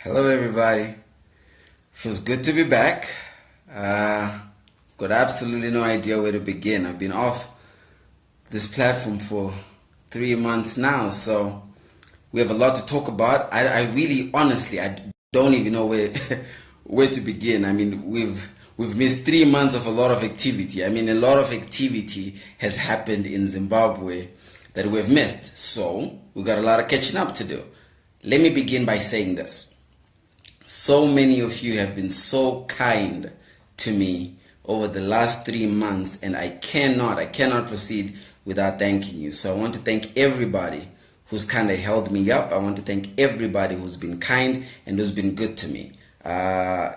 Hello everybody. Feels good to be back. Got absolutely no idea where to begin. I've been off this platform for 3 months now, so we have a lot to talk about. I really honestly I don't even know where where to begin. I mean, we've missed 3 months of a lot of activity. I mean, a lot of activity has happened in Zimbabwe that we've missed. So we've got a lot of catching up to do. Let me begin by saying this. So many of you have been so kind to me over the last 3 months, and I cannot proceed without thanking you. So I want to thank everybody who's kind of held me up. I want to thank everybody who's been kind and who's been good to me.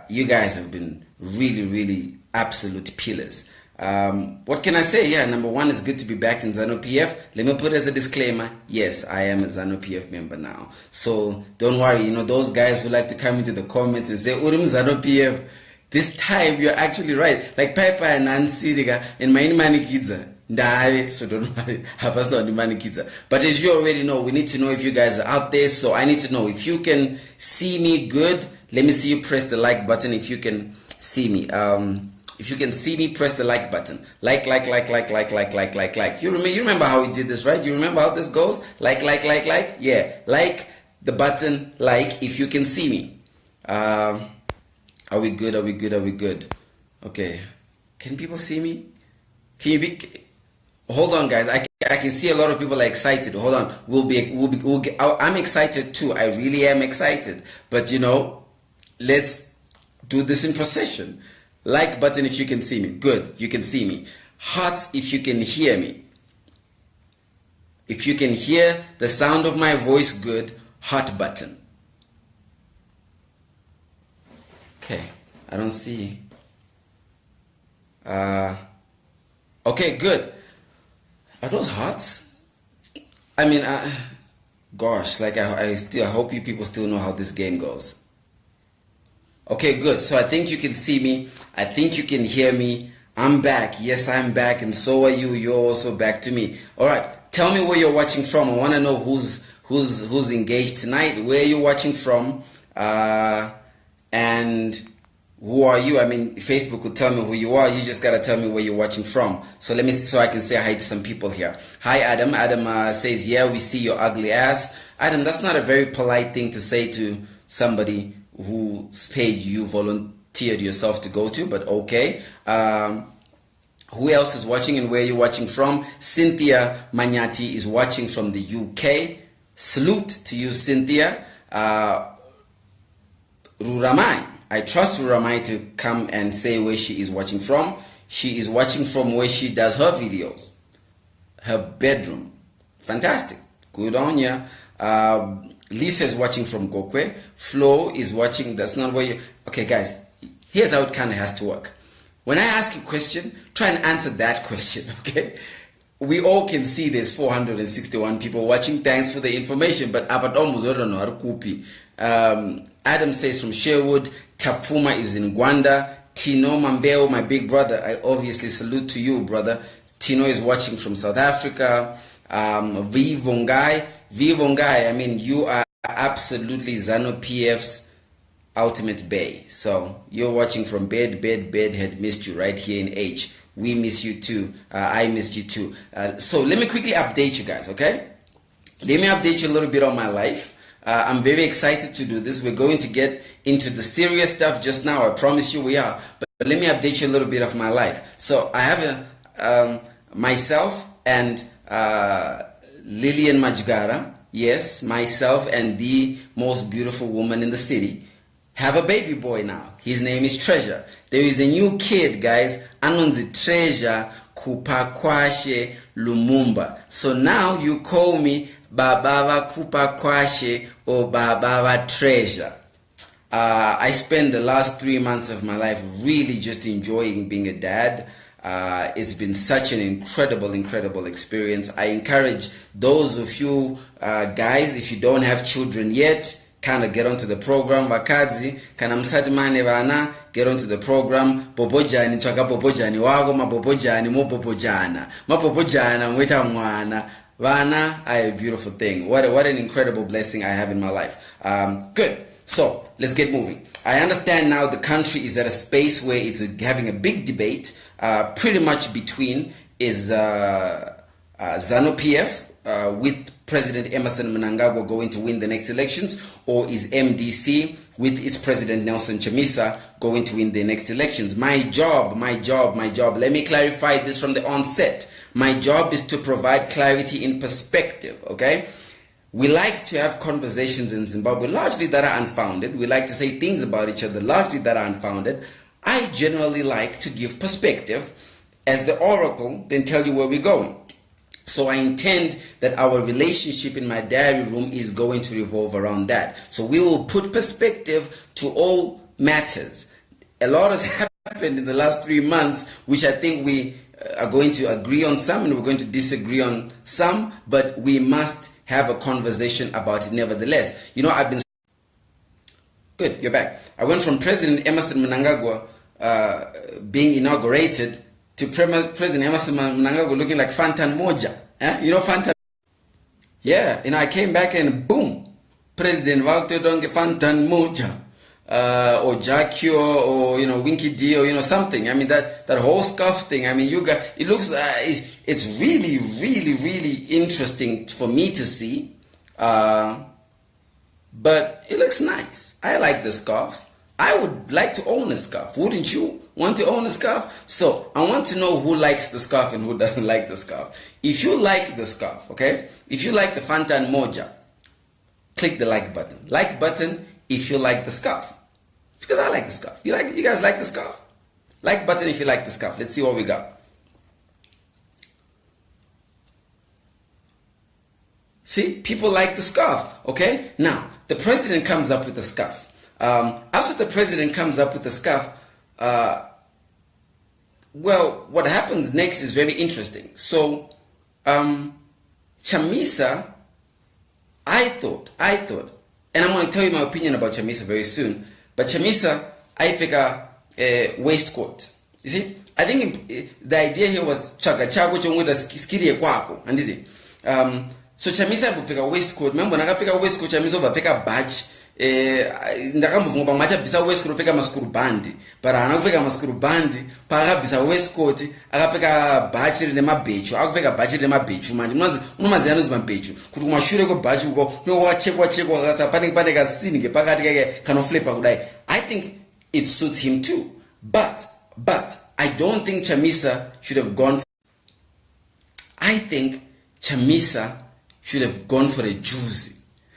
You guys have been really absolute pillars. What can I say? Yeah, number one, it's good to be back in ZANU-PF. Let me put as a disclaimer, yes, I am a ZANU-PF member now. So don't worry, you know, those guys who like to come into the comments and say, Urim ZANU-PF, this time you're actually right. Like Papa and Ansiriga and my Mani Kidza. So don't worry, but as you already know, we need to know if you guys are out there. So I need to know if you can see me good. Let me see you press the like button if you can see me. If you can see me, press the like button. Like. You remember how we did this, right? You remember how this goes? Like. Yeah, like the button, like, if you can see me. Are we good? Are we good? Okay. Can people see me? Can you be... Hold on, guys. I can see a lot of people are excited. Hold on. We'll get, I'm excited too. I really am excited. But, you know, let's do this in procession. Like button if you can see me. Good, you can see me. Hearts if you can hear me. If you can hear the sound of my voice, good. Heart button. Okay, I don't see. Okay, good. Are those hearts? I mean, gosh, like I hope you people still know how this game goes. Okay, good. So I think you can see me. I think you can hear me. I'm back. Yes, I'm back, and so are you. You're also back to me. All right. Tell me where you're watching from. I want to know who's engaged tonight. Where are you watching from? And who are you? I mean, Facebook will tell me who you are. You just gotta tell me where you're watching from. So I can say hi to some people here. Hi, Adam. Adam says, "Yeah, we see your ugly ass." Adam, that's not a very polite thing to say to somebody whose page you volunteered yourself to go to, but okay. Who else is watching and where are you watching from? Cynthia Manyati is watching from the UK. Salute to you, Cynthia. Ruramai. I trust Ruramai to come and say where she is watching from. She is watching from where she does her videos. Her bedroom. Fantastic. Good on ya. Lisa is watching from Gokwe. Flo is watching, that's not where you... Okay, guys, here's how it kind of has to work. When I ask you a question, try and answer that question, okay? We all can see there's 461 people watching. Thanks for the information, but Adam says from Sherwood. Tafuma is in Gwanda. Tino Mambeo, my big brother, I obviously salute to you, brother. Tino is watching from South Africa. Vivongai, I mean, you are absolutely ZANU-PF's ultimate bae. So you're watching from bed had missed you right here in H. We miss you too. I missed you too. So let me quickly update you guys, okay? Let me update you a little bit on my life. I'm very excited to do this. We're going to get into the serious stuff just now. I promise you we are. But let me update you a little bit of my life. So I have myself and Lillian Majgara, yes, myself and the most beautiful woman in the city, have a baby boy now. His name is Treasure. There is a new kid, guys. Anonzi Treasure Kupakwashe Lumumba. So now you call me Babava Kupakwashe or Babava Treasure. I spent the last 3 months of my life really just enjoying being a dad. It's been such an incredible experience. I encourage those of you guys, if you don't have children yet, kind of get onto the program. Vakazi kana msatimane vana, get onto the program. Bobojani chaka bobojani wago mabobojani mabobojana mweta mwana. Vana are a beautiful thing. What an incredible blessing I have in my life. Good. So let's get moving. I understand now the country is at a space where it's having a big debate, pretty much between is ZANU-PF with President Emerson Mnangagwa going to win the next elections, or is MDC with its President Nelson Chamisa going to win the next elections. My job, let me clarify this from the onset. My job is to provide clarity in perspective, okay? We like to have conversations in Zimbabwe, largely that are unfounded. We like to say things about each other, largely that are unfounded. I generally like to give perspective as the oracle, then tell you where we're going. So I intend that our relationship in my diary room is going to revolve around that. So we will put perspective to all matters. A lot has happened in the last 3 months, which I think we are going to agree on some and we're going to disagree on some, but we must have a conversation about it nevertheless. You know, I've been... Good, you're back. I went from President Emerson Mnangagwa being inaugurated to President Emerson Mnangagwa looking like Fantan Moja. You know Fantan? Yeah, I came back and boom, President Valtedonge Fantan Moja. Or Jakio, or Winky D, or something. I mean that whole scarf thing. I mean, you got it looks it's really interesting for me to see. But it looks nice. I like the scarf. I would like to own a scarf. Wouldn't you want to own a scarf? So I want to know who likes the scarf and who doesn't like the scarf. If you like the scarf, okay? If you like the Fantan Moja, click the like button. Like button if you like the scarf. Because I like the scarf. You guys like the scarf? Like button if you like the scarf. Let's see what we got. See, people like the scarf. Okay? Now, the president comes up with the scarf. After the president comes up with the scarf, well, what happens next is very interesting. So, Chamisa, I thought, and I'm going to tell you my opinion about Chamisa very soon, but Chamisa, I pick a waistcoat. You see, I think the idea here was chago chongo skiri kwako, andidi. So Chamisa pick a waistcoat. Remember, naga pick a waistcoat. Chamisa pick a badge. Ndakamuvunga macha bisa waistcoat peka maskuru bandi. Para anakupeka maskuru bandi, para bisa waistcoat, akapeka badge rine mabechu, akupeka badge rine mabechu manje. Unomaziyana zimambechu. Kuti kumashure ko badge uko, no wachekwa akasa pane kasini ke pakati kake kanoflipa kudai. I think it suits him too. But I don't think Chamisa should have gone. I think Chamisa should have gone for a juicy.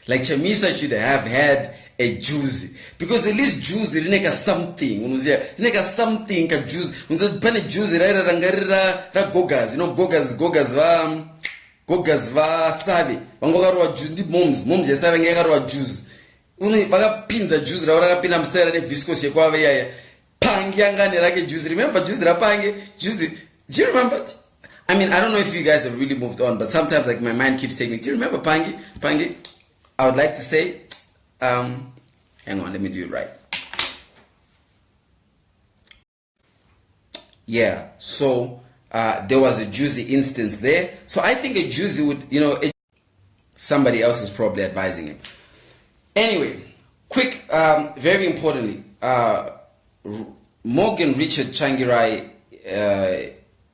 Like Chamisa should have had a juicy. Because at least juicy didn't something. Didn't something ka juicy. Unza pane juicy ra gogas. Gogas va sabe. Wangoga ro juicy moms ya sabe ngeka ro juicy. Uni baga pinza juicy ra pina mstera ne viscose kwa ya. Pangi angane rake juicy. Remember juicy ra pangi juicy. Do you remember it? I mean, I don't know if you guys have really moved on, but sometimes like my mind keeps taking me. Do you remember Pangi? Pangi? I would like to say, hang on, let me do it right. Yeah, so there was a juicy instance there. So I think a juicy would, somebody else is probably advising him. Anyway, quick, very importantly, Morgan Richard Changirai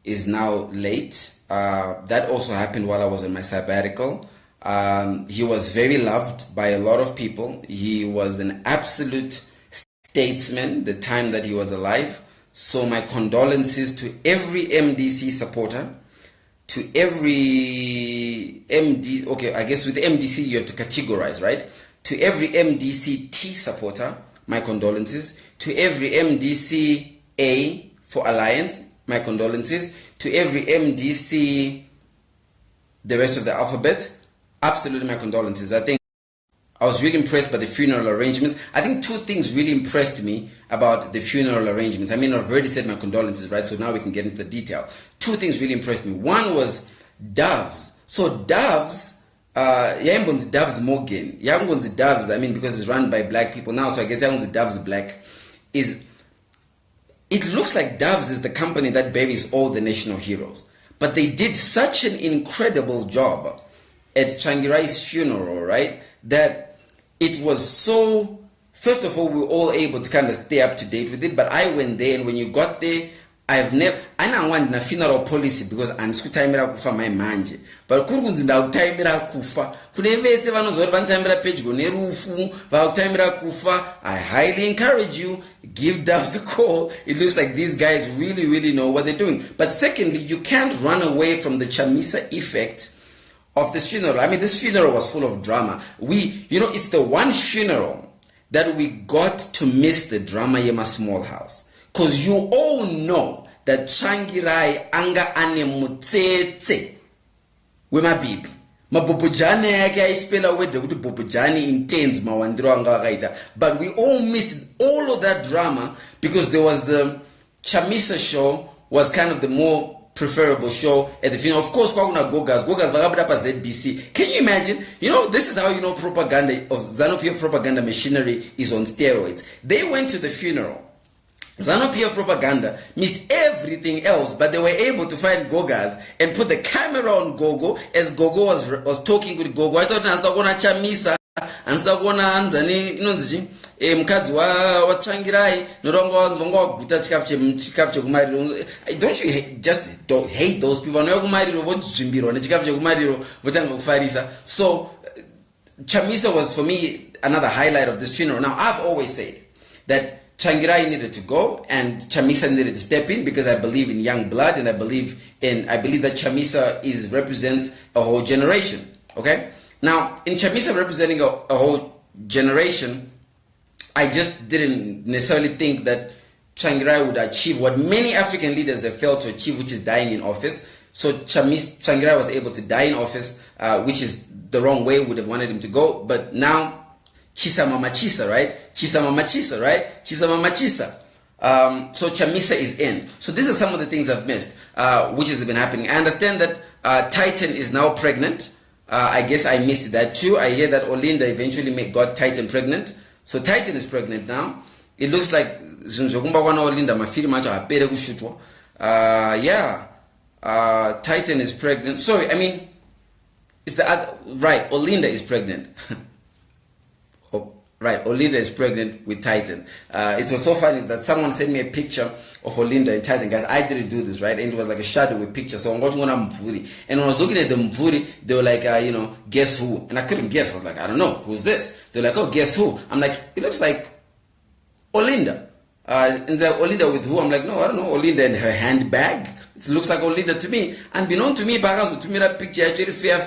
is now late. That also happened while I was on my sabbatical. He was very loved by a lot of people. He was an absolute statesman the time that he was alive. So my condolences to every MDC supporter, to every MD, okay, I guess with MDC you have to categorize, right? To every MDC T supporter, my condolences. To every MDC A for Alliance, my condolences. To every MDC, the rest of the alphabet, absolutely my condolences. I think I was really impressed by the funeral arrangements. I think two things really impressed me about the funeral arrangements. I mean, I've already said my condolences, right? So now we can get into the detail. Two things really impressed me. One was doves. So doves, Yambon's Doves Morgan. Yambon's Doves, I mean, because it's run by black people now, so I guess Yambon's Doves Black it looks like Doves is the company that buries all the national heroes. But they did such an incredible job at Changirai's funeral, right? That it was so first of all, we were all able to kind of stay up to date with it, but I went there, and when you got there, I don't want a funeral policy because I'm skutaimira kufa my manje. But kurunzi ndakutaimira kufa. Kune vese vanozori vantaimira pedyo nerufu, vakutaimira kufa. I highly encourage you, give Dubs a call. It looks like these guys really know what they're doing. But secondly, you can't run away from the Chamisa effect of this funeral. I mean, this funeral was full of drama. It's the one funeral that we got to miss the drama Yema Small House. Because you all know that Changirai anga ane mutsetse wemabibi. Mabobojane yake aispela wede kuti bobojane intense mawandiro anga wakaita. But we all missed all of that drama because there was the Chamisa show was kind of the more preferable show at the funeral. Of course, Paguna Gogas Vagabda ZBC. Can you imagine? This is how propaganda of ZANU-PF propaganda machinery is on steroids. They went to the funeral. ZANU-PF propaganda missed everything else, but they were able to find Gogas and put the camera on Gogo as Gogo was talking with Gogo. I thought Nastakona Chamisa and Stakona Anzani, mukadzi wachangirai norongo guta chikafu chekumariro. Don't you don't hate those people? Vanouya kumariro vodzimbirwa nechikafu chekumariro votanga kufarisa. So Chamisa was for me another highlight of this funeral. Now I've always said that Changirai needed to go and Chamisa needed to step in because I believe in young blood, and I believe that Chamisa represents a whole generation. Okay? Now, in Chamisa representing a whole generation, I just didn't necessarily think that Changirai would achieve what many African leaders have failed to achieve, which is dying in office. So Changirai was able to die in office, which is the wrong way we would have wanted him to go. But now, Chisa Mama Chisa, right? Chisa Mama Chisa, right? Chisa Mama Chisa. So Chamisa is in. So these are some of the things I've missed, which has been happening. I understand that Titan is now pregnant. I guess I missed that too. I hear that Olinda eventually got Titan pregnant. So Titan is pregnant now. It looks like Titan is pregnant. Sorry, I mean, it's the other, right, Olinda is pregnant. Right, Olinda is pregnant with Titan. It was so funny that someone sent me a picture of Olinda and Titan. Guys, I didn't do this, right? And it was like a shadowy picture. So I'm watching on Mvuri. And when I was looking at the Mvuri, they were like, guess who? And I couldn't guess. I was like, I don't know. Who's this? They were like, oh, guess who? I'm like, it looks like Olinda. And the Olinda with who? I'm like, no, I don't know. Olinda and her handbag. It looks like Olinda to me. And beknown to me, to me that picture, actually fair.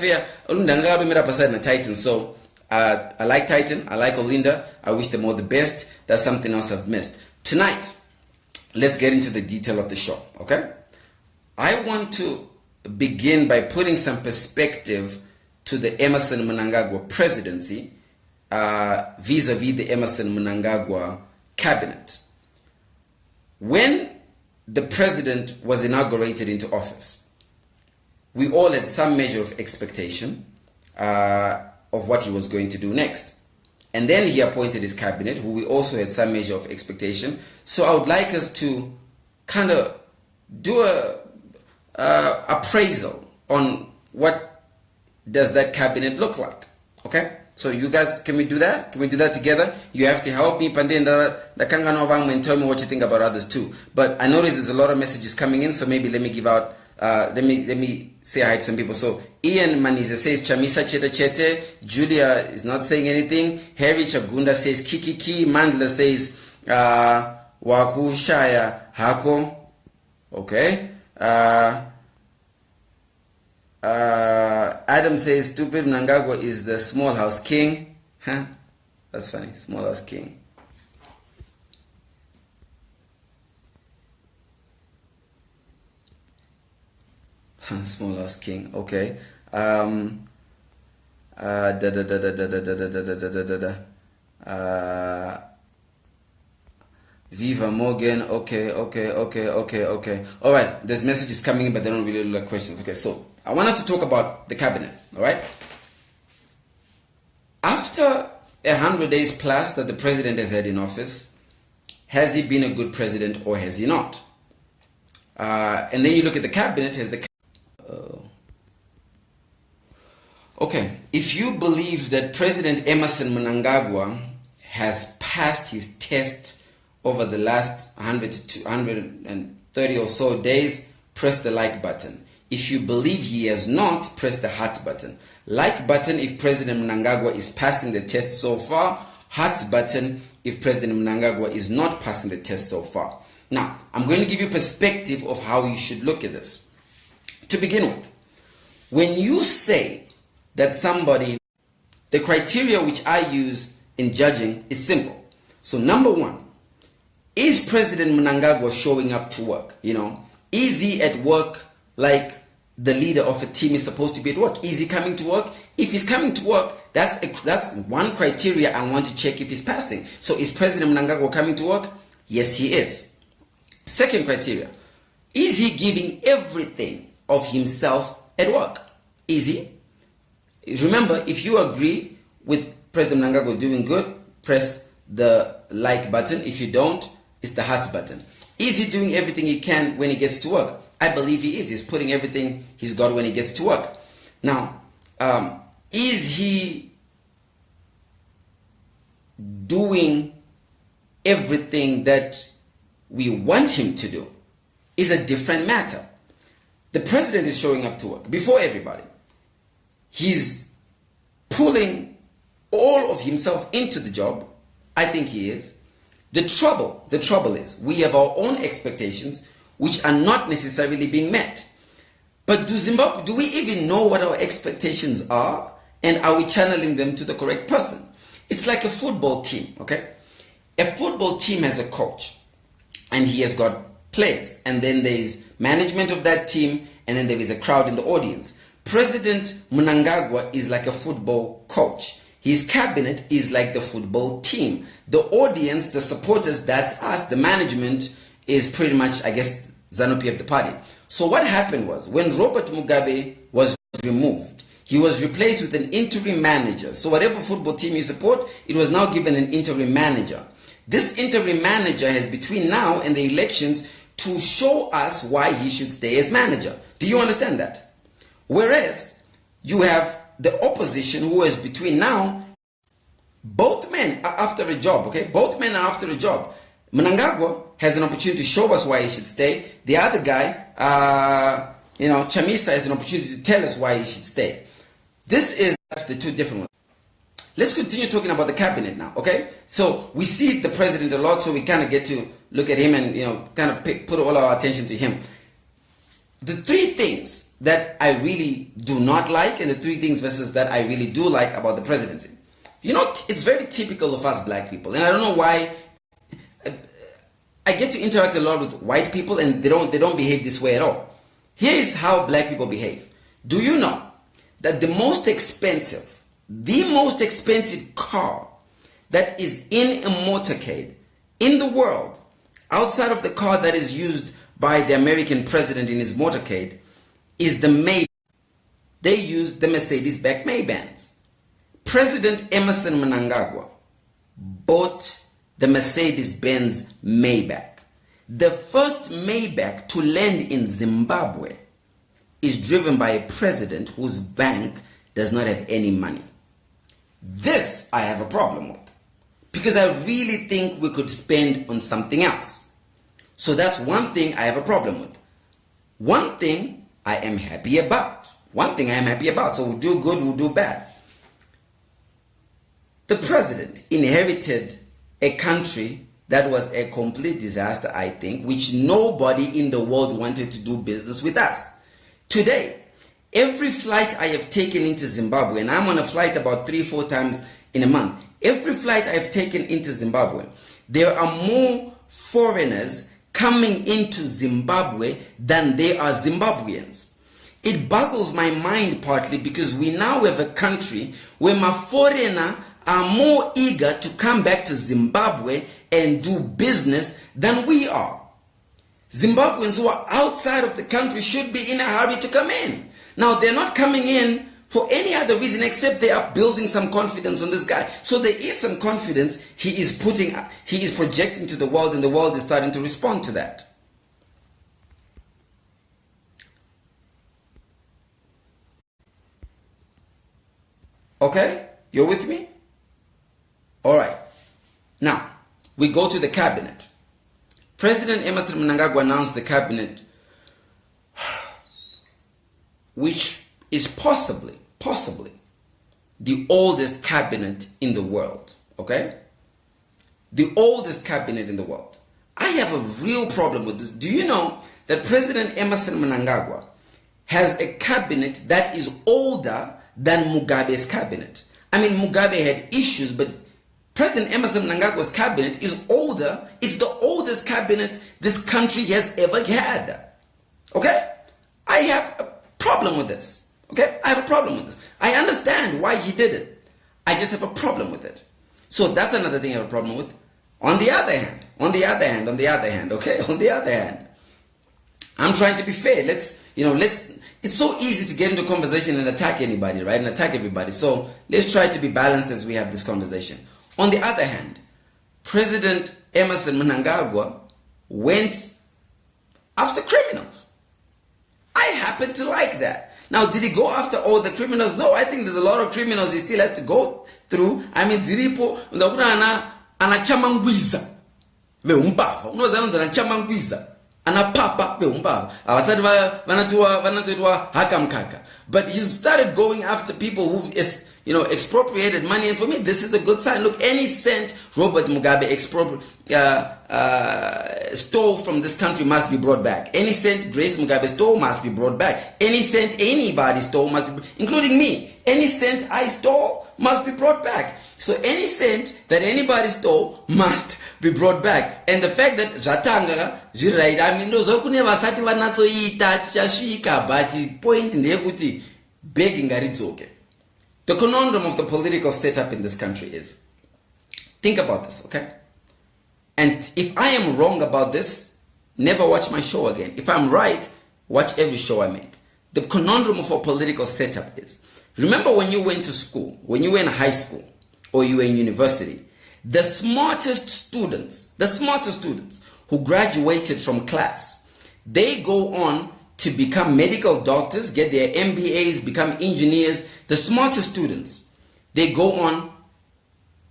Olinda Titan. So, I like Titan, I like Olinda, I wish them all the best. That's something else I've missed. Tonight, let's get into the detail of the show, okay? I want to begin by putting some perspective to the Emmerson Mnangagwa presidency vis-a-vis the Emmerson Mnangagwa cabinet. When the president was inaugurated into office, we all had some measure of expectation of what he was going to do next. And then he appointed his cabinet, who we also had some measure of expectation. So I would like us to kind of do a appraisal on what does that cabinet look like. Okay? So you guys, can we do that? Can we do that together? You have to help me, Pandenda, and tell me what you think about others too. But I notice there's a lot of messages coming in, so maybe let me give out let me say hi to some people. So Ian Maniza says Chamisa Chete Chete. Julia is not saying anything. Harry Chagunda says Kikiki. Mandla says Waku Shaya Hako. Okay. Adam says stupid Mnangagwa is the small house king. Huh? That's funny. Small house king. Small house king. Okay. Viva Morgan. Okay. All right. There's messages coming in, but they don't really look like questions. Okay. So I want us to talk about the cabinet. All right. After 100 days plus that the president has had in office, has he been a good president or has he not? And then you look at the cabinet. Has the Okay, if you believe that President Emmerson Mnangagwa has passed his test over the last 100 to 130 or so days, press the like button. If you believe he has not, press the heart button. Like button if President Mnangagwa is passing the test so far. Heart button if President Mnangagwa is not passing the test so far. Now, I'm going to give you perspective of how you should look at this. To begin with, when you say that somebody, the criteria which I use in judging is simple. So number one, is President Mnangagwa showing up to work? Is he at work like the leader of a team is supposed to be at work? Is he coming to work? If he's coming to work, that's one criteria I want to check if he's passing. So is President Mnangagwa coming to work? Yes, he is. Second criteria, is he giving everything of himself at work? Is he? Remember, if you agree with President Mnangagwa doing good, press the like button. If you don't, it's the heart button. Is he doing everything he can when he gets to work? I believe he is. He's putting everything he's got when he gets to work. Now, is he doing everything that we want him to do? Is a different matter. The president is showing up to work before everybody. He's pulling all of himself into the job. I think he is. The trouble is we have our own expectations which are not necessarily being met. But do we even know what our expectations are? And are we channeling them to the correct person? It's like a football team, okay? A football team has a coach and he has got players, and then there is management of that team, and then there is a crowd in the audience. President Mnangagwa is like a football coach. His cabinet is like the football team. The audience, the supporters, that's us. The management is pretty much, I guess, Zanupi of the party. So what happened was, when Robert Mugabe was removed, he was replaced with an interim manager. So whatever football team you support, it was now given an interim manager. This interim manager has, between now and the elections, to show us why he should stay as manager. Do you understand that? Whereas you have the opposition who is between now, both men are after a job, okay? Both men are after a job. Mnangagwa has an opportunity to show us why he should stay. The other guy, Chamisa, has an opportunity to tell us why he should stay. This is the two different ones. Let's continue talking about the cabinet now, okay? So we see the president a lot, so we kind of get to look at him and, kind of put all our attention to him. The three things that I really do not like, and the three things versus that I really do like about the presidency. It's very typical of us black people, and I don't know why. I get to interact a lot with white people, and they don't behave this way at all. Here is how black people behave. Do you know that the most expensive car that is in a motorcade in the world, outside of the car that is used by the American president in his motorcade, is the Maybach? They use the Mercedes-Benz Maybachs. President Emerson Mnangagwa bought the Mercedes-Benz Maybach. The first Maybach to land in Zimbabwe is driven by a president whose bank does not have any money. This I have a problem with, because I really think we could spend on something else. So that's one thing I have a problem with. One thing I am happy about. So we'll do good, we'll do bad. The president inherited a country that was a complete disaster, I think, which nobody in the world wanted to do business with us. Today, every flight I have taken into Zimbabwe, and I'm on a flight about 3-4 times in a month, every flight I've taken into Zimbabwe, there are more foreigners coming into Zimbabwe than there are Zimbabweans. It boggles my mind partly because we now have a country where my foreigner are more eager to come back to Zimbabwe and do business than we are. Zimbabweans who are outside of the country should be in a hurry to come in. Now, they're not coming in for any other reason except they are building some confidence on this guy. So there is some confidence he is projecting to the world, and the world is starting to respond to that. Okay? You're with me? All right. Now, we go to the cabinet. President Emerson Mnangagwa announced the cabinet, which is possibly the oldest cabinet in the world, okay? The oldest cabinet in the world. I have a real problem with this. Do you know that President Emerson Mnangagwa has a cabinet that is older than Mugabe's cabinet? I mean, Mugabe had issues, but President Emerson Mnangagwa's cabinet is older. It's the oldest cabinet this country has ever had. Okay? I have a problem with this. Okay? I have a problem with this. I understand why he did it. I just have a problem with it. So that's another thing I have a problem with. On the other hand, I'm trying to be fair. It's so easy to get into conversation and attack anybody, right? And attack everybody. So let's try to be balanced as we have this conversation. On the other hand, President Emerson Mnangagwa went after criminals. I happen to like that. Now, did he go after all the criminals? No, I think there's a lot of criminals he still has to go through. I mean, Ziripo, anachamangwiza veumbava. Unozana anachamangwiza. Anapapa veumbava. Awasadi vanatuwa hakamkaka. But he started going after people who've expropriated money, and for me this is a good sign. Look, any cent Robert Mugabe stole from this country must be brought back. Any cent Grace Mugabe stole must be brought back. Any cent anybody stole must be, including me, any cent I stole must be brought back. So any cent that anybody stole must be brought back. And the fact that Jatanga, I mean, those who never sati vanatso ita tichashika, but the point in the begging it's okay. The conundrum of the political setup in this country is, think about this, okay? And if I am wrong about this, never watch my show again. If I'm right, watch every show I made. The conundrum of our political setup is, remember when you went to school, when you were in high school, or you were in university, the smartest students who graduated from class, they go on to become medical doctors, get their MBAs, become engineers. The smartest students, they go on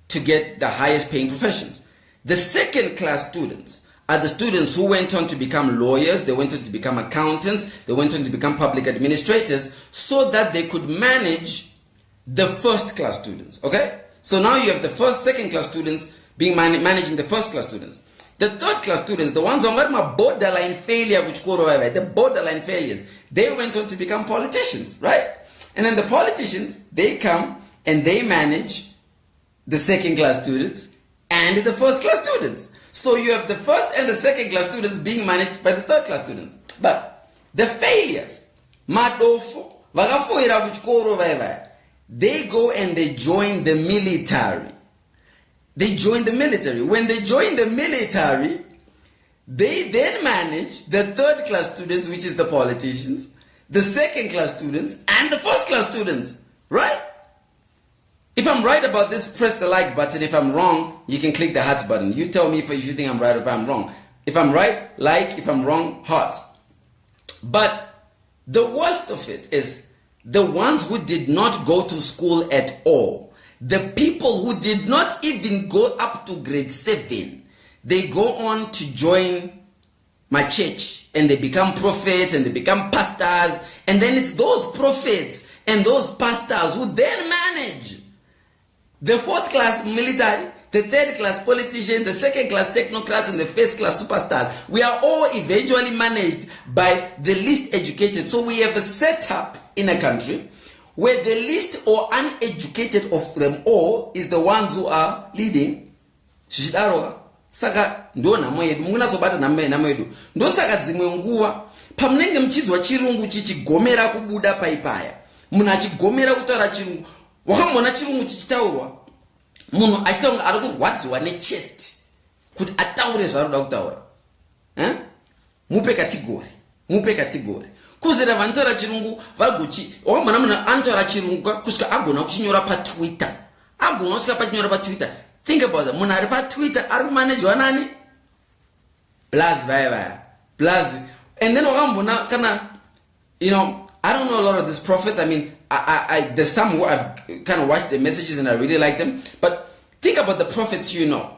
to get the highest paying professions. The second class students are the students who went on to become lawyers, they went on to become accountants, they went on to become public administrators, so that they could manage the first class students, okay? So now you have the second class students managing the first class students. The third class students, the ones on my borderline failure, the borderline failures, they went on to become politicians, right? And then the politicians, they come and they manage the second class students and the first class students. So you have the first and the second class students being managed by the third class students. But the failures, they go and they join the military. They join the military. When they join the military, they then manage the third class students, which is the politicians, the second class students, and the first class students. Right? If I'm right about this, press the like button. If I'm wrong, you can click the heart button. You tell me if you think I'm right or if I'm wrong. If I'm right, like. If I'm wrong, heart. But the worst of it is the ones who did not go to school at all, the people who did not even go up to grade 7, they go on to join my church and they become prophets and they become pastors, and then it's those prophets and those pastors who then manage the fourth class military, the third class politicians, the second class technocrats, and the first class superstars. We are all eventually managed by the least educated. So we have a setup in a country where the least or uneducated of them all is the ones who are leading. Saka ndona mwedu munatsobata namwedu ndo saka dzimwe nguwa pamnenge mchizwa chirungu chichigomera kubuda paipaya munhu achigomera kutaura chirungu wakamona chirungu chichitaurwa munhu achitaura ari kurwadziwa nechest kuti ataure zvaroda kutaura mupe kategori kuzera vanotaura chirungu vagochi wakamona munhu anotaura chirungu kusvika agona kuchinyora patwitter Think about it. Munhu ari paTwitter ari kumanejwa nani? Plus vaya. Plus. And then wakambona kana, I don't know a lot of these prophets. I mean, I there's some who I've kind of watched the messages and I really like them. But think about the prophets you know.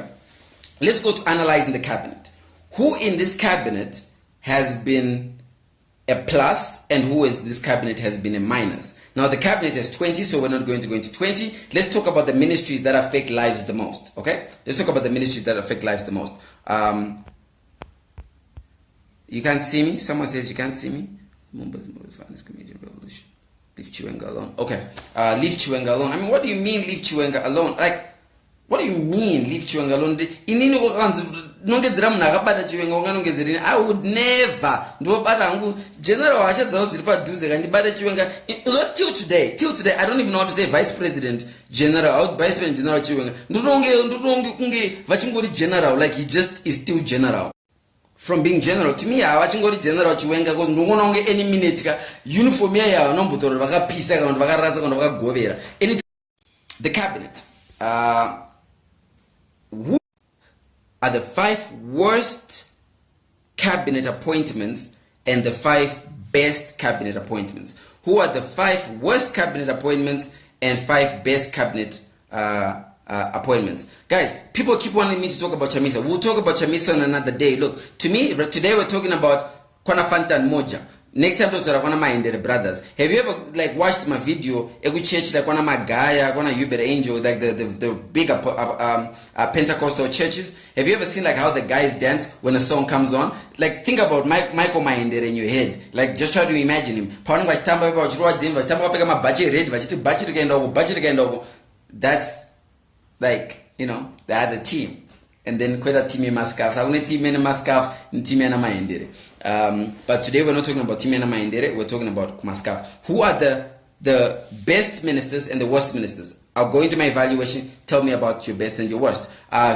Chiwenga. Let's go to analyzing the cabinet. Who in this cabinet has been a plus and who is this cabinet has been a minus? Now the cabinet has 20, so we're not going to go into 20. Let's talk about the ministries that affect lives the most. Okay, let's talk about the ministries that affect lives the most. You can't see me. Someone says you can't see me. Mumba's finest comedian revolution. Leave Chiwenga alone. Okay, leave Chiwenga alone. I mean, what do you mean leave Chiwenga alone? Like, what do you mean leave Chiwenga alone? I would never general till today I don't even know how to say vice president general, vice president general Chiwenga general, like he just is still general. From being general to me, I watching go to general Chiwenga because no one any minute uniform ya no butoro baka pisa kana baka rasa kana baka govera. The cabinet. Who are the 5 worst cabinet appointments and the 5 best cabinet appointments? Who are the 5 worst cabinet appointments and 5 best cabinet appointments? Guys, people keep wanting me to talk about Chamisa. We'll talk about Chamisa on another day. Look, to me, today we're talking about Kwana Fanta and Moja. Next time, those are one of my brothers. Have you ever like watched my video? Every church like one of my Gaia, one of Uber Angel, like the big Pentecostal churches. Have you ever seen like how the guys dance when a song comes on? Like think about Michael Maender in your head. Like just try to imagine him. That's like, you know, the other team. And then kweda team maskaf. So team maskaf team maendere. But today we're not talking about team maendere. We're talking about maskaf. Who are the best ministers and the worst ministers? I'll go into my evaluation. Tell me about your best and your worst.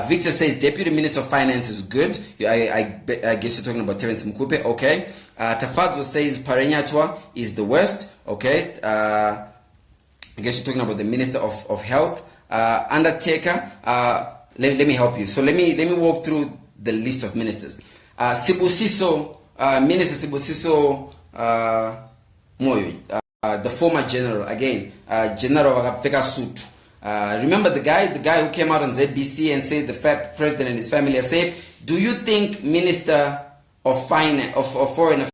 Victor says Deputy Minister of Finance is good. I guess you're talking about Terence Mkupe. Okay. Tafadzo says Parenyatwa is the worst. Okay. I guess you're talking about the Minister of Health. Undertaker. Let me help you. So let me walk through the list of ministers. Sibusiso, Minister Sibusiso Moyo, the former general, again, General Wakapeka Suit. Remember the guy who came out on ZBC and said the president and his family are safe? Do you think Minister of Finance, of Foreign Affairs,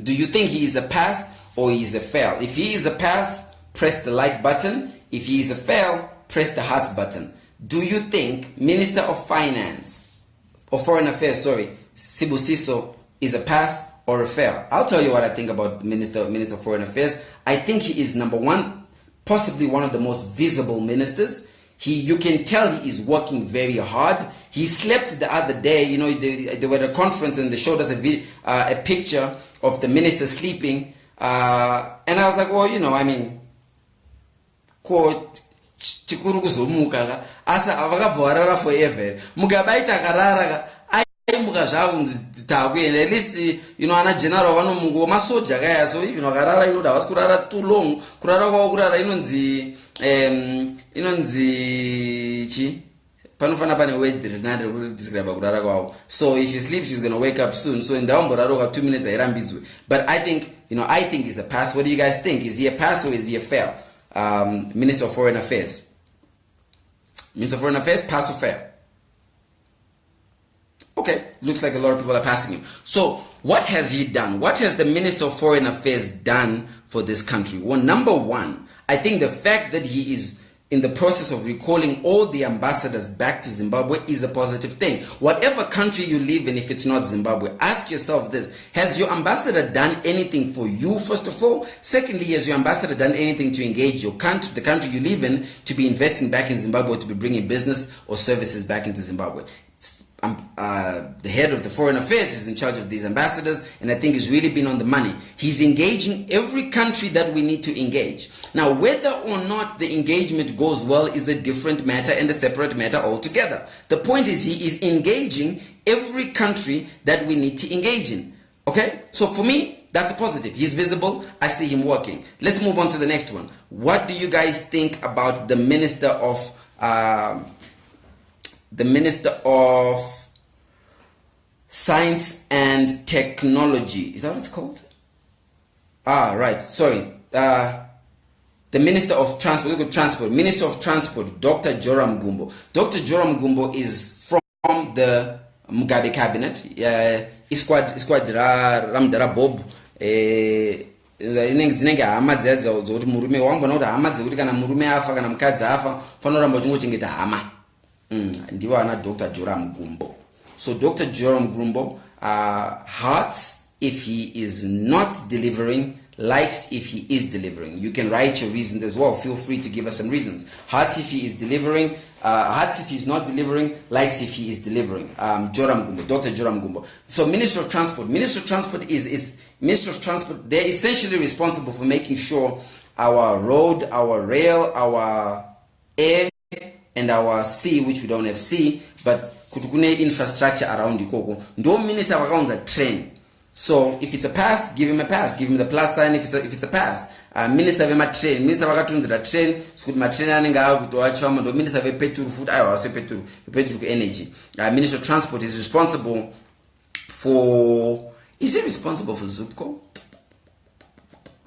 do you think he is a pass or he is a fail? If he is a pass, press the like button. If he is a fail, press the heart button. Do you think Minister of Finance, or Foreign Affairs, sorry, Sibusiso is a pass or a fail? I'll tell you what I think about Minister of Foreign Affairs. I think he is number one, possibly one of the most visible ministers. You can tell he is working very hard. He slept the other day. You know, they were at a conference and they showed us a picture of the minister sleeping. And I was like, well, you know, I mean, quote, chikuru kuzumuka asa avakabvarara forever mukabaita karara aimuka zvawo takwenda at least you know ana general vanomungo masoja kaya so even vakarara inoda havasi kurara too long kurara kwavo kurara inonzi chi panofana pane word renande rekudescribe kurara kwavo. So if he sleeps he's going to wake up soon, so ndaomboraroka 2 minutes airambidzwe. But I think he's a pass. What do you guys think? Is he a pass or is he a fail? Minister of Foreign Affairs. Minister of Foreign Affairs, pass or fail? Okay, looks like a lot of people are passing him. So, what has he done? What has the Minister of Foreign Affairs done for this country? Well, number one, I think the fact that he is in the process of recalling all the ambassadors back to Zimbabwe is a positive thing. Whatever country you live in, if it's not Zimbabwe, ask yourself this: has your ambassador done anything for you, first of all? Secondly, has your ambassador done anything to engage your country, the country you live in, to be investing back in Zimbabwe, to be bringing business or services back into Zimbabwe? The head of the Foreign Affairs is in charge of these ambassadors, and I think he's really been on the money. He's engaging every country that we need to engage. Now, whether or not the engagement goes well is a different matter and a separate matter altogether. The point is he is engaging every country that we need to engage in. Okay? So for me, That's a positive. He's visible. I see him working. Let's move on to the next one. What do you guys think about the Minister of Science and Technology? Is that what it's called? Right. Sorry. The Minister of Transport. Look at Transport. Minister of Transport, Dr. Joram Gumbo. Dr. Joram Gumbo is from the Mugabe cabinet. Isquad Ramdara Bob. Zinenge hama dzedzo dzoti murume wangona kuti hama dzekuti kana murume afa kana mukadzi afa fanoramba uchingochengeta hama. Ndivo ana Dr. Joram Gumbo. So Dr. Joram Gumbo hearts if he is not delivering, likes if he is delivering. You can write your reasons as well. Feel free to give us some reasons. Hearts if he is delivering, hearts if he's not delivering, likes if he is delivering. Joram Gumbo, Dr. Joram Gumbo. So Minister of Transport. Minister of Transport Minister of Transport, they're essentially responsible for making sure our road, our rail, our air, and our sea, which we don't have sea, but kutukune infrastructure around the Koko. No minister around the train. So if it's a pass, give him a pass. Give him the plus sign if it's a pass. Minister of train, minister of the train, school my train and go minister of petrol food, I was petrol energy. Minister of Transport is responsible for. Is he responsible for Zupco?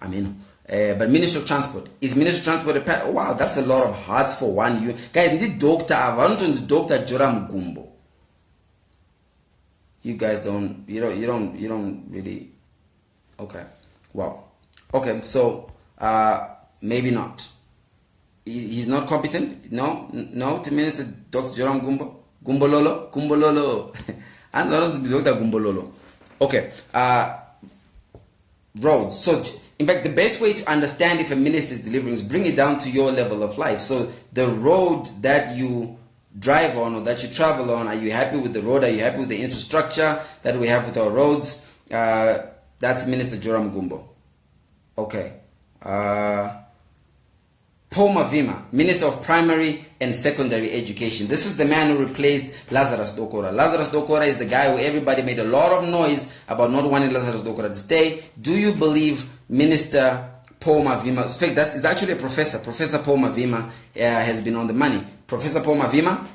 I mean, but Minister of Transport. Is Minister of Transport a pass? Oh, wow, that's a lot of hearts for one. You guys, this Dr. Joram Gumbo. You guys don't really. Okay. Well. Okay. So maybe not. He's not competent. No. To Minister Dr. Joram Gumbo. Gumbololo. And Dr. Gumbololo. Okay. Roads. So in fact, the best way to understand if a minister is delivering is bring it down to your level of life. So the road that you drive on or that you travel on, are you happy with the road? Are you happy with the infrastructure that we have with our roads? That's Minister Joram Gumbo. Okay. Paul Mavima, Minister of Primary and Secondary Education. This is the man who replaced Lazarus Dokora. Lazarus Dokora is the guy who everybody made a lot of noise about not wanting Lazarus Dokora to stay. Do you believe Minister Paul Mavima, in fact, it's actually a professor. Professor Paul Mavima has been on the money. Professor Paul Mavima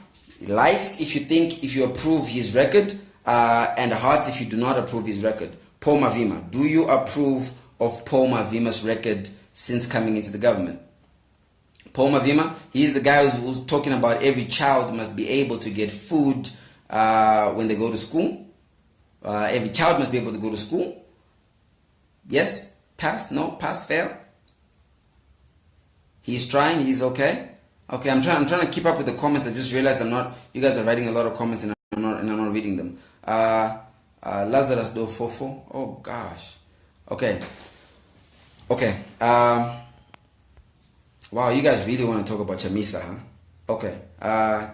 likes if you approve his record, and hearts if you do not approve his record. Paul Mavima, do you approve of Paul Mavima's record since coming into the government? Paul Mavima, he's the guy who's talking about every child must be able to get food when they go to school. Every child must be able to go to school. Yes? Pass? No? Pass? Fail? He's trying? He's okay? Okay, I'm trying to keep up with the comments. I just realized you guys are writing a lot of comments and I'm not reading them. Lazarus Do Fofo. Oh gosh. Okay. Wow, you guys really want to talk about Chamisa, huh? Okay.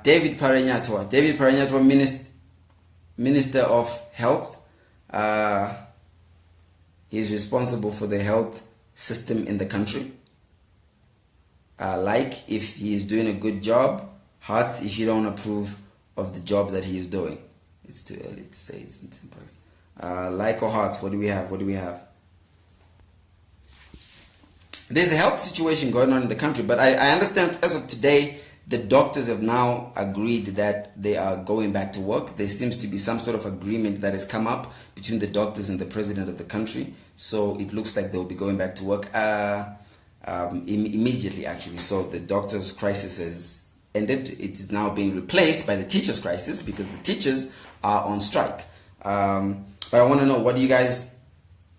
David Parenyatwa. David Parenyatwa, Minister of Health. He's responsible for the health system in the country. Like if he is doing a good job, hearts if you don't approve of the job that he is doing. It's too early to say. It's like or hearts, what do we have? There's a health situation going on in the country, but I understand as of today, the doctors have now agreed that they are going back to work. There seems to be some sort of agreement that has come up between the doctors and the president of the country. So it looks like they'll be going back to work immediately, actually. So the doctors' crisis has ended. It is now being replaced by the teachers' crisis because the teachers are on strike. But I want to know, what do you guys,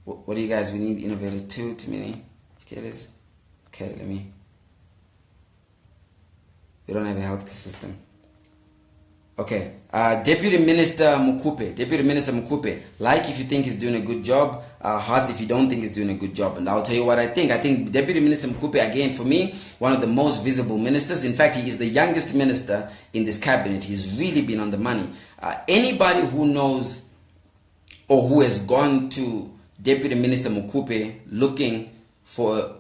we need innovators too many educators. Okay, we don't have a healthcare system. Okay, Deputy Minister Mukupe, like if you think he's doing a good job, hearts if you don't think he's doing a good job. And I'll tell you what I think. I think Deputy Minister Mukupe, again, for me, one of the most visible ministers. In fact, he is the youngest minister in this cabinet. He's really been on the money. Anybody who knows or who has gone to Deputy Minister Mukupe looking for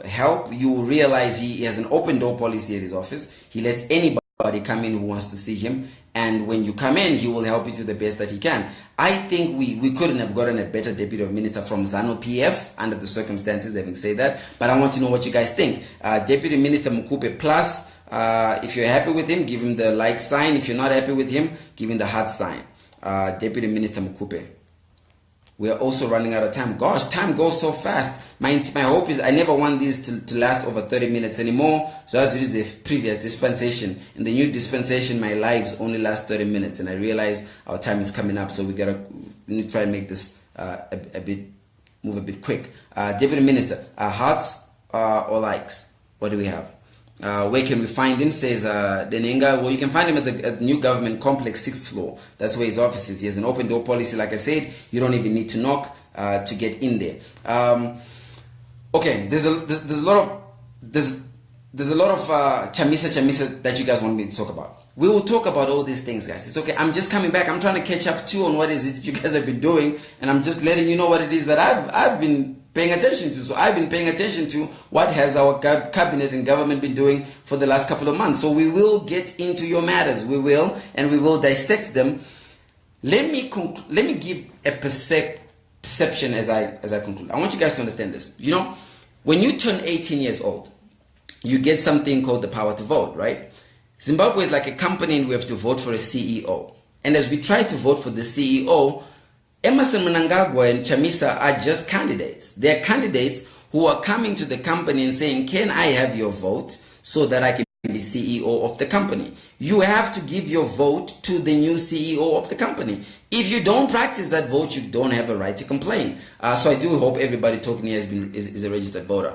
help, you will realize he has an open door policy at his office. He lets anybody come in who wants to see him, and when you come in, he will help you to the best that he can. I think we couldn't have gotten a better deputy minister from ZANU-PF under the circumstances, having said that, but I want to know what you guys think. Deputy Minister Mkupe plus, if you're happy with him, give him the like sign. If you're not happy with him, give him the heart sign. Deputy Minister Mkupe. We are also running out of time. Gosh, time goes so fast. My hope is I never want these to last over 30 minutes anymore. So as it is the previous dispensation. In the new dispensation, my lives only last 30 minutes. And I realize our time is coming up. So we need to try and make this move a bit quick. Deputy Minister, hearts or likes? What do we have? Where can we find him? Says Denenga. Well, you can find him at the new government complex, 6th floor. That's where his office is. He has an open door policy. Like I said, you don't even need to knock to get in there. Okay, there's a lot of chamisa that you guys want me to talk about. We will talk about all these things, guys. It's okay. I'm just coming back. I'm trying to catch up too on what is it that you guys have been doing, and I'm just letting you know what it is that I've been paying attention to. So I've been paying attention to what has our cabinet and government been doing for the last couple of months. So we will get into your matters. We will, and we will dissect them. Let me give a perception as I conclude. I want you guys to understand this. You know, when you turn 18 years old, you get something called the power to vote, right? Zimbabwe is like a company and we have to vote for a CEO. And as we try to vote for the CEO, Emerson Mnangagwa and Chamisa are just candidates. They're candidates who are coming to the company and saying, can I have your vote so that I can be CEO of the company? You have to give your vote to the new CEO of the company. If you don't practice that vote, you don't have a right to complain. So I do hope everybody talking here is a registered voter.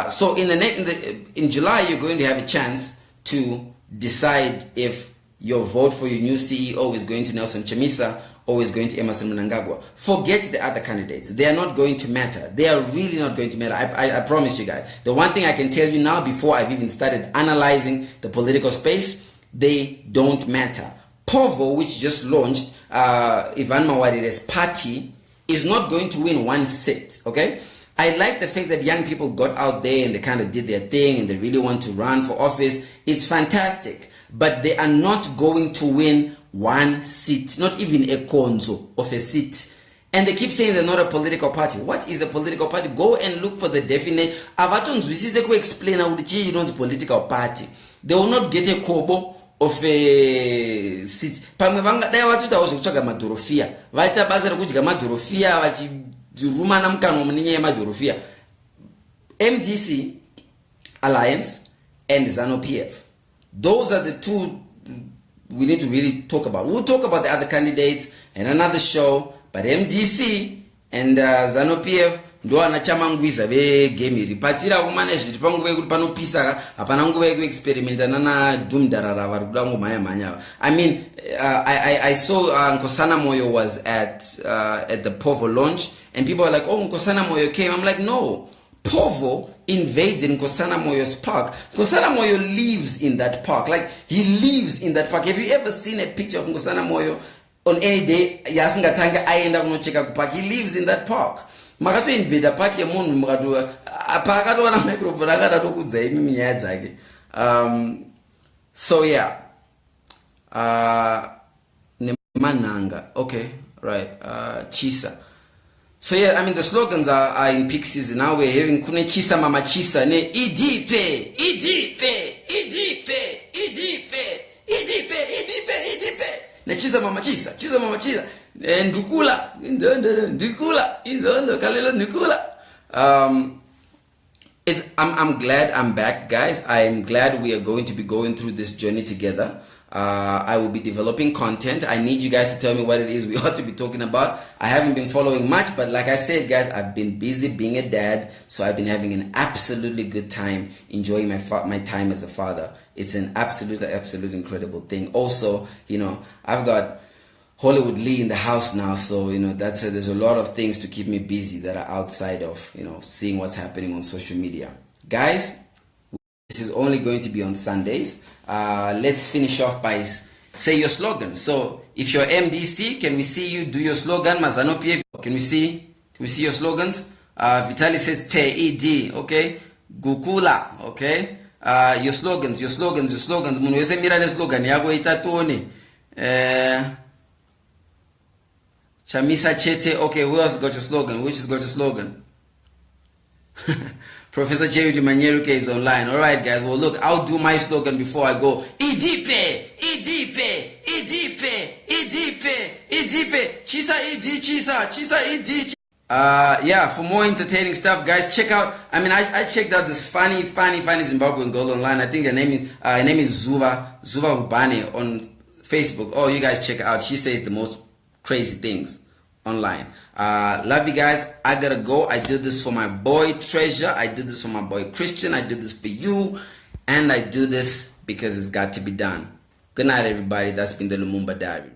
So in July, you're going to have a chance to decide if your vote for your new CEO is going to Nelson Chamisa or is going to Emerson Mnangagwa. Forget the other candidates. They are not going to matter. They are really not going to matter. I promise you guys. The one thing I can tell you now, before I've even started analyzing the political space, they don't matter. POVO, which just launched, Ivan Mawarire's party, is not going to win one seat, okay? I like the fact that young people got out there and they kind of did their thing and they really want to run for office. It's fantastic. But they are not going to win one seat, not even a konzo of a seat. And they keep saying they're not a political party. What is a political party? Go and look for the definition. Avatonzwisise ku explain how the political party. They will not get a kobo of a seat. Pamwe vangadai vatuitawo zvekutsvaga madhorofia. Vaita basa rekudya madhorofia vachiruma namukano munyaya yemadhorofia. MDC Alliance and ZANU-PF. Those are the two we need to really talk about. We'll talk about the other candidates in another show, but MDC and ZANU-PF ndo anachamangwiza vegame iri patira kumana zviti panguva yekuti panopisa hapana nguva yekuexperimenta nana dhumdarara vari kuda ngomhanya. I mean, I saw Nkosana Moyo was at the POVO launch and people are like, oh, Nkosana Moyo came. I'm like, no, POVO invaded Nkosana Moyo's park. Nkosana Moyo lives in that park. Like, he lives in that park. Have you ever seen a picture of Nkosana Moyo on any day? Yasingatanga ayenda kunocheka ku park. He lives in that park. Makato invade park ya munhu makato apakato wana microphone akada tokudza imi minyaya dzake. So yeah. Nemananga. Okay, right. Chisa. So yeah, I mean the slogans are in peak season now. We're hearing Kune Chisa Mama Chisa ne Idipe, Idipe, Idipe, Idipe, Idipe, Idipe, Idipe. Ne Chisa Mama Chisa, Chisa Mama Chisa. Ndukula, Ndukula, Kalila Ndukula. I'm glad I'm back, guys. I'm glad we are going to be going through this journey together. I will be developing content. I need you guys to tell me what it is we ought to be talking about. I haven't been following much, but like I said, guys, I've been busy being a dad, so I've been having an absolutely good time enjoying my time as a father. It's an absolutely incredible thing. Also, you know, I've got Hollywood Lee in the house now, so you know there's a lot of things to keep me busy that are outside of, you know, seeing what's happening on social media. Guys, this is only going to be on Sundays. Let's finish off by say your slogan. So if you're MDC, can we see you do your slogan? ZANU-PF, can we see your slogans? Vitali says PED, okay. Gukula, okay. Your slogans. Munhu wese mira neslogan yako itatone. Chamisa Chete. Okay, who else got your slogan? Which has got your slogan? Professor Jerry Manyeruke is online. Alright guys, well look, I'll do my slogan before I go. Idipe! Chisa Idi. Yeah, for more entertaining stuff, guys, check out. I checked out this funny Zimbabwean girl online. I think her name is Zuba Ubane on Facebook. Oh, you guys check her out. She says the most crazy things online. Love you guys. I gotta go. I did this for my boy Treasure. I did this for my boy Christian. I did this for you, and I do this because it's got to be done. Good night, everybody. That's been the Lumumba Diary.